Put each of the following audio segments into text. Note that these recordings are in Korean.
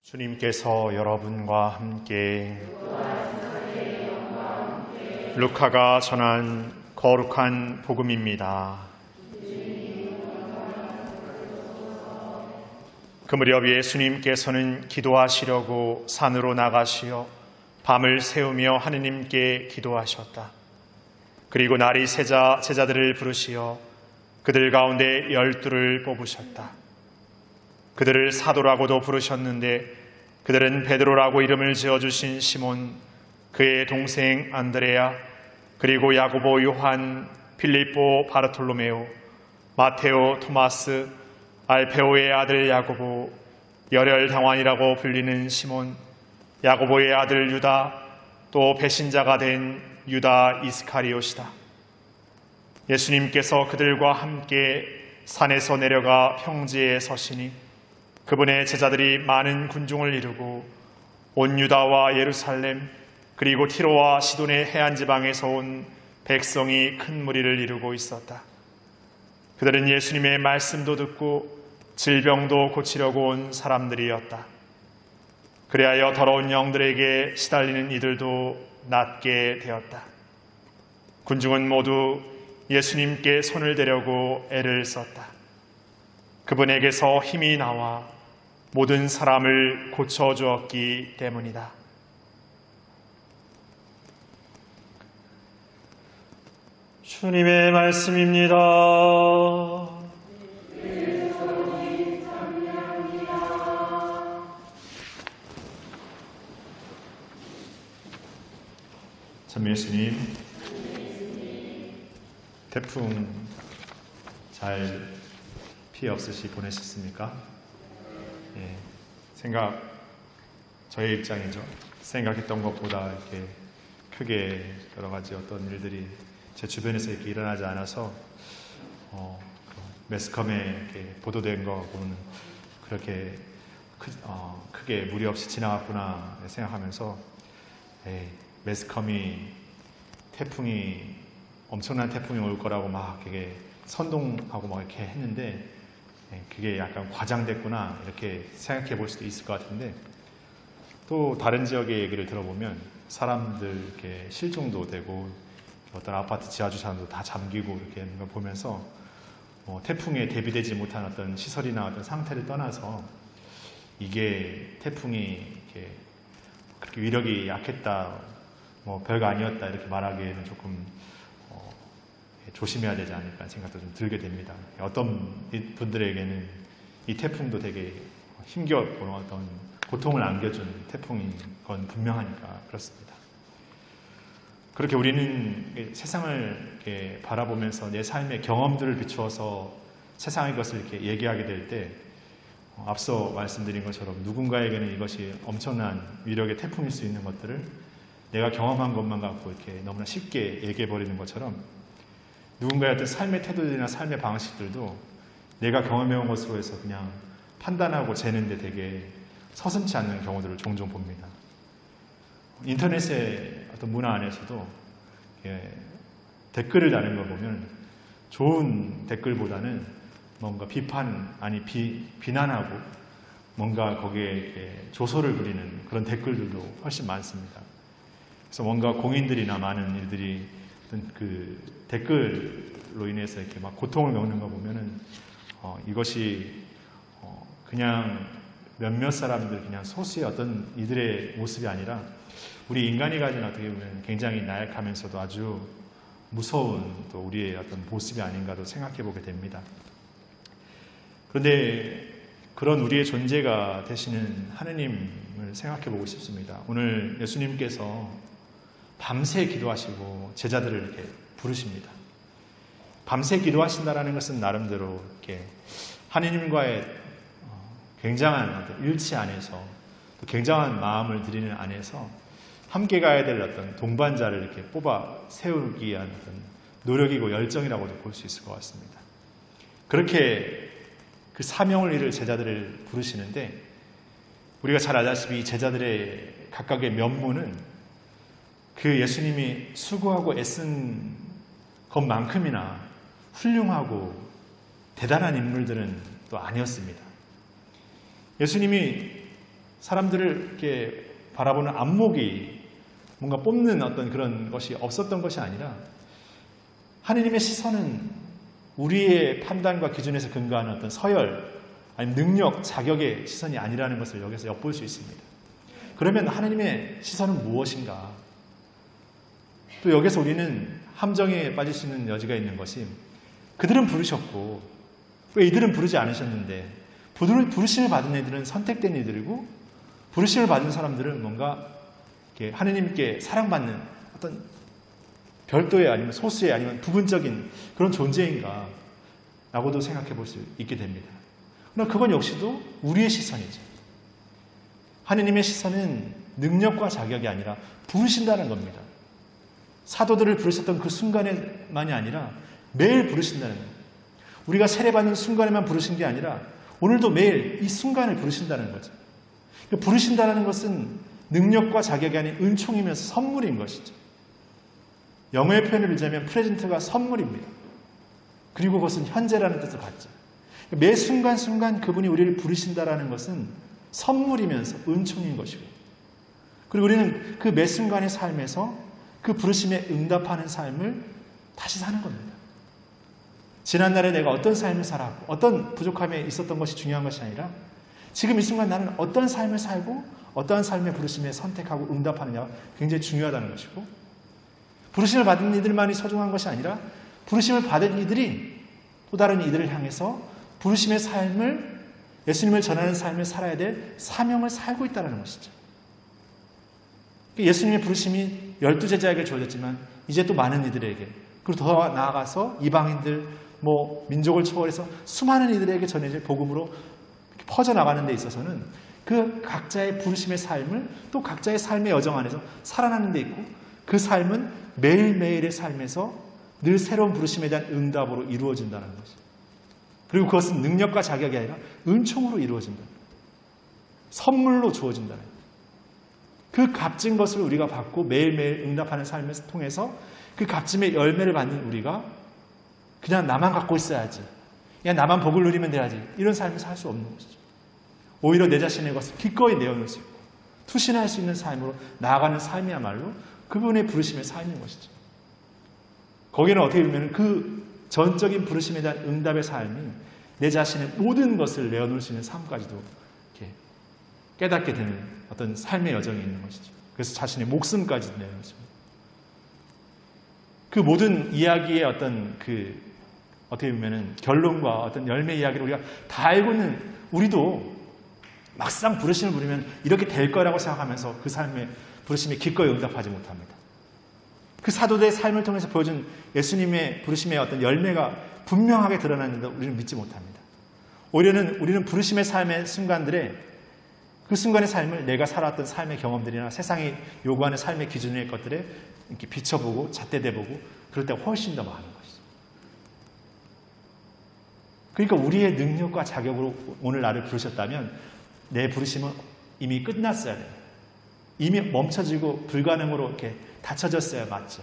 주님께서 여러분과 함께 루카가 전한 거룩한 복음입니다. 그 무렵 예수님께서는 기도하시려고 산으로 나가시어 밤을 새우며 하느님께 기도하셨다. 그리고 날이 새자 제자들을 부르시어 그들 가운데 12를 뽑으셨다. 그들을 사도라고도 부르셨는데 그들은 베드로라고 이름을 지어주신 시몬, 그의 동생 안드레아, 그리고 야고보, 요한, 필립보, 바르톨로메오, 마테오, 토마스, 알페오의 아들 야고보, 열혈당환이라고 불리는 시몬, 야고보의 아들 유다, 또 배신자가 된 유다 이스카리옷이다. 예수님께서 그들과 함께 산에서 내려가 평지에 서시니 그분의 제자들이 많은 군중을 이루고 온 유다와 예루살렘 그리고 티로와 시돈의 해안 지방에서 온 백성이 큰 무리를 이루고 있었다. 그들은 예수님의 말씀도 듣고 질병도 고치려고 온 사람들이었다. 그리하여 더러운 영들에게 시달리는 이들도 낫게 되었다. 군중은 모두 예수님께 손을 대려고 애를 썼다. 그분에게서 힘이 나와 모든 사람을 고쳐주었기 때문이다. 주님의 말씀입니다. 참 예수님, 태풍 잘 피해 없으시 보내셨습니까? 저의 입장이죠. 생각했던 것보다 이렇게 크게 여러 가지 어떤 일들이 제 주변에서 이렇게 일어나지 않아서 매스컴에 이렇게 보도된 거 보면 그렇게 크게 무리 없이 지나갔구나 생각하면서 매스컴이 엄청난 태풍이 올 거라고 막 되게 선동하고 막 이렇게 했는데 그게 약간 과장됐구나 이렇게 생각해 볼 수도 있을 것 같은데, 또 다른 지역의 얘기를 들어보면 사람들 이렇게 실종도 되고 어떤 아파트 지하주차장도 다 잠기고 이렇게 하는 걸 보면서 태풍에 대비되지 못한 어떤 시설이나 어떤 상태를 떠나서 이게 태풍이 이렇게 그렇게 위력이 약했다, 별거 아니었다 이렇게 말하기에는 조금 조심해야 되지 않을까 생각도 좀 들게 됩니다. 어떤 분들에게는 이 태풍도 되게 힘겹고 어떤 고통을 안겨준 태풍인 건 분명하니까 그렇습니다. 그렇게 우리는 세상을 이렇게 바라보면서 내 삶의 경험들을 비추어서 세상의 것을 이렇게 얘기하게 될 때 앞서 말씀드린 것처럼 누군가에게는 이것이 엄청난 위력의 태풍일 수 있는 것들을 내가 경험한 것만 갖고 이렇게 너무나 쉽게 얘기해 버리는 것처럼 누군가의 어떤 삶의 태도들이나 삶의 방식들도 내가 경험해온 것으로 해서 그냥 판단하고 재는데 되게 서슴지 않는 경우들을 종종 봅니다. 인터넷의 어떤 문화 안에서도 댓글을 다는 걸 보면 좋은 댓글보다는 뭔가 비난하고 뭔가 거기에 조소를 부리는 그런 댓글들도 훨씬 많습니다. 그래서 뭔가 공인들이나 많은 일들이 그 댓글로 인해서 이렇게 막 고통을 겪는 거 보면은 이것이 그냥 몇몇 사람들 그냥 소수의 어떤 이들의 모습이 아니라 우리 인간이 가진 어떻게 보면 굉장히 나약하면서도 아주 무서운 또 우리의 어떤 모습이 아닌가도 생각해 보게 됩니다. 그런데 그런 우리의 존재가 되시는 하느님을 생각해 보고 싶습니다. 오늘 예수님께서 밤새 기도하시고 제자들을 이렇게 부르십니다. 밤새 기도하신다라는 것은 나름대로 이렇게 하느님과의 굉장한 어떤 일치 안에서 또 굉장한 마음을 드리는 안에서 함께 가야 될 어떤 동반자를 이렇게 뽑아 세우기 위한 어떤 노력이고 열정이라고도 볼 수 있을 것 같습니다. 그렇게 그 사명을 이룰 제자들을 부르시는데 우리가 잘 알다시피 이 제자들의 각각의 면모는 그 예수님이 수고하고 애쓴 것만큼이나 훌륭하고 대단한 인물들은 또 아니었습니다. 예수님이 사람들을 이렇게 바라보는 안목이 뭔가 뽑는 어떤 그런 것이 없었던 것이 아니라 하느님의 시선은 우리의 판단과 기준에서 근거하는 어떤 서열, 아니면 능력, 자격의 시선이 아니라는 것을 여기서 엿볼 수 있습니다. 그러면 하느님의 시선은 무엇인가? 또 여기서 우리는 함정에 빠질 수 있는 여지가 있는 것이 그들은 부르셨고 왜 이들은 부르지 않으셨는데 부르심을 받은 이들은 선택된 이들이고 부르심을 받은 사람들은 뭔가 하느님께 사랑받는 어떤 별도의 아니면 소수의 아니면 부분적인 그런 존재인가 라고도 생각해 볼 수 있게 됩니다. 그러나 그건 역시도 우리의 시선이죠. 하느님의 시선은 능력과 자격이 아니라 부르신다는 겁니다. 사도들을 부르셨던 그 순간에만이 아니라 매일 부르신다는 거예요. 우리가 세례받는 순간에만 부르신 게 아니라 오늘도 매일 이 순간을 부르신다는 거죠. 부르신다는 것은 능력과 자격이 아닌 은총이면서 선물인 것이죠. 영어의 표현을 빌자면 프레젠트가 선물입니다. 그리고 그것은 현재라는 뜻을 갖죠. 매 순간순간 그분이 우리를 부르신다는 것은 선물이면서 은총인 것이고 그리고 우리는 그 매 순간의 삶에서 그 부르심에 응답하는 삶을 다시 사는 겁니다. 지난날에 내가 어떤 삶을 살았고 어떤 부족함에 있었던 것이 중요한 것이 아니라 지금 이 순간 나는 어떤 삶을 살고 어떠한 삶의 부르심에 선택하고 응답하느냐가 굉장히 중요하다는 것이고 부르심을 받은 이들만이 소중한 것이 아니라 부르심을 받은 이들이 또 다른 이들을 향해서 부르심의 삶을 예수님을 전하는 삶을 살아야 될 사명을 살고 있다는 것이죠. 예수님의 부르심이 12제자에게 주어졌지만 이제 또 많은 이들에게 그리고 더 나아가서 이방인들 민족을 초월해서 수많은 이들에게 전해질 복음으로 퍼져나가는 데 있어서는 그 각자의 부르심의 삶을 또 각자의 삶의 여정 안에서 살아나는 데 있고 그 삶은 매일매일의 삶에서 늘 새로운 부르심에 대한 응답으로 이루어진다는 것이죠. 그리고 그것은 능력과 자격이 아니라 은총으로 이루어진다. 선물로 주어진다는 거예요. 그 값진 것을 우리가 받고 매일매일 응답하는 삶을 통해서 그 값짐의 열매를 받는 우리가 그냥 나만 갖고 있어야지, 그냥 나만 복을 누리면 돼야지 이런 삶을 살 수 없는 것이죠. 오히려 내 자신의 것을 기꺼이 내어놓을 수 있고 투신할 수 있는 삶으로 나아가는 삶이야말로 그분의 부르심의 삶인 것이죠. 거기는 어떻게 보면 그 전적인 부르심에 대한 응답의 삶이 내 자신의 모든 것을 내어놓을 수 있는 삶까지도 이렇게 깨닫게 되는 어떤 삶의 여정이 있는 것이죠. 그래서 자신의 목숨까지도 내어놓습니다. 그 모든 이야기의 어떤 어떻게 보면 결론과 어떤 열매 이야기를 우리가 다 알고 있는 우리도 막상 부르심을 부르면 이렇게 될 거라고 생각하면서 그 삶의 부르심에 기꺼이 응답하지 못합니다. 그 사도들의 삶을 통해서 보여준 예수님의 부르심의 어떤 열매가 분명하게 드러났는데 우리는 믿지 못합니다. 오히려는 우리는 부르심의 삶의 순간들에 그 순간의 삶을 내가 살아왔던 삶의 경험들이나 세상이 요구하는 삶의 기준의 것들에 이렇게 비춰보고 잣대대보고 그럴 때가 훨씬 더 많은 것이죠. 그러니까 우리의 능력과 자격으로 오늘 나를 부르셨다면 내 부르심은 이미 끝났어야 돼요. 이미 멈춰지고 불가능으로 이렇게 닫혀졌어야 맞죠.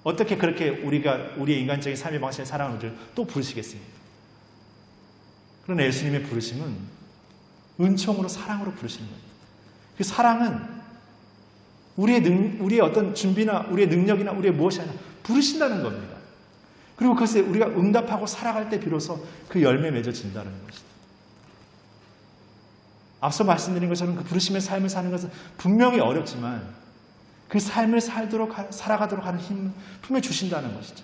어떻게 그렇게 우리의 인간적인 삶의 방식에 살아가는 우리를 또 부르시겠습니까? 그러나 예수님의 부르심은 은총으로 사랑으로 부르시는 거예요. 그 사랑은 우리의 어떤 준비나 우리의 능력이나 우리의 무엇이 아니라 부르신다는 겁니다. 그리고 그것에 우리가 응답하고 살아갈 때 비로소 그 열매 맺어진다는 것이죠. 앞서 말씀드린 것처럼 그 부르심의 삶을 사는 것은 분명히 어렵지만 그 삶을 살아가도록 하는 힘을 품어주신다는 것이죠.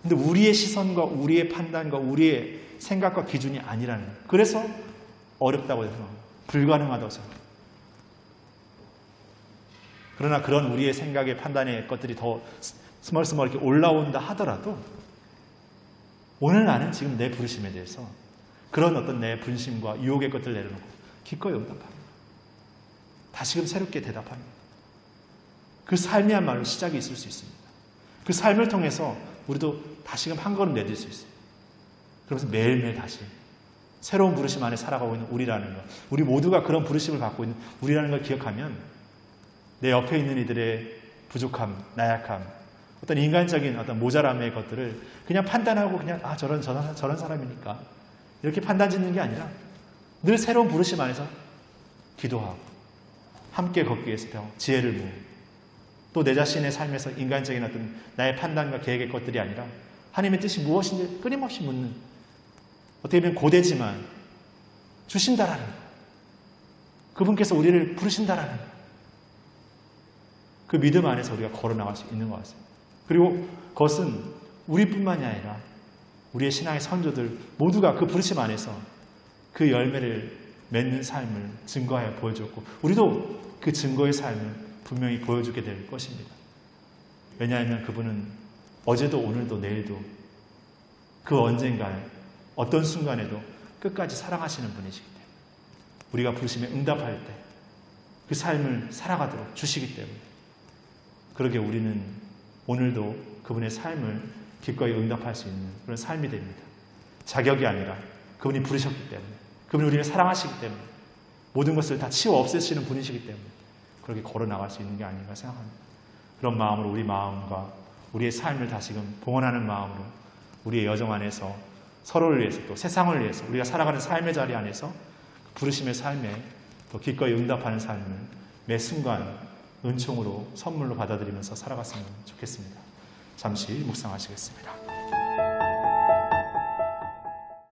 근데 우리의 시선과 우리의 판단과 우리의 생각과 기준이 아니라는 거예요. 그래서 어렵다고 생각합니다. 불가능하다고 생각합니다. 그러나 그런 우리의 생각의 판단의 것들이 더 스멀스멀 이렇게 올라온다 하더라도 오늘 나는 지금 내 부르심에 대해서 그런 어떤 내 분심과 유혹의 것들을 내려놓고 기꺼이 응답합니다. 다시금 새롭게 대답합니다. 그 삶이야말로 시작이 있을 수 있습니다. 그 삶을 통해서 우리도 다시금 한 걸음 내딜 수 있어요. 그러면서 매일매일 다시 새로운 부르심 안에 살아가고 있는 우리라는 것, 우리 모두가 그런 부르심을 갖고 있는 우리라는 걸 기억하면 내 옆에 있는 이들의 부족함, 나약함, 어떤 인간적인 어떤 모자람의 것들을 그냥 판단하고 그냥 저런 사람이니까 이렇게 판단 짓는 게 아니라 늘 새로운 부르심 안에서 기도하고 함께 걷기 위해서 지혜를 모으고 또 내 자신의 삶에서 인간적인 어떤 나의 판단과 계획의 것들이 아니라 하나님의 뜻이 무엇인지 끊임없이 묻는, 어떻게 보면 고대지만 주신다라는 것, 그분께서 우리를 부르신다라는 것, 그 믿음 안에서 우리가 걸어나갈 수 있는 것 같습니다. 그리고 그것은 우리뿐만이 아니라 우리의 신앙의 선조들 모두가 그 부르심 안에서 그 열매를 맺는 삶을 증거하여 보여줬고 우리도 그 증거의 삶을 분명히 보여주게 될 것입니다. 왜냐하면 그분은 어제도 오늘도 내일도 그 언젠가에 어떤 순간에도 끝까지 사랑하시는 분이시기 때문에 우리가 부르심에 응답할 때 그 삶을 살아가도록 주시기 때문에 그러게 우리는 오늘도 그분의 삶을 기꺼이 응답할 수 있는 그런 삶이 됩니다. 자격이 아니라 그분이 부르셨기 때문에, 그분이 우리를 사랑하시기 때문에, 모든 것을 다 치워 없애시는 분이시기 때문에 그렇게 걸어나갈 수 있는 게 아닌가 생각합니다. 그런 마음으로 우리 마음과 우리의 삶을 다시금 봉헌하는 마음으로 우리의 여정 안에서 서로를 위해서 또 세상을 위해서 우리가 살아가는 삶의 자리 안에서 부르심의 삶에 또 기꺼이 응답하는 삶을 매 순간 은총으로 선물로 받아들이면서 살아갔으면 좋겠습니다. 잠시 묵상하시겠습니다.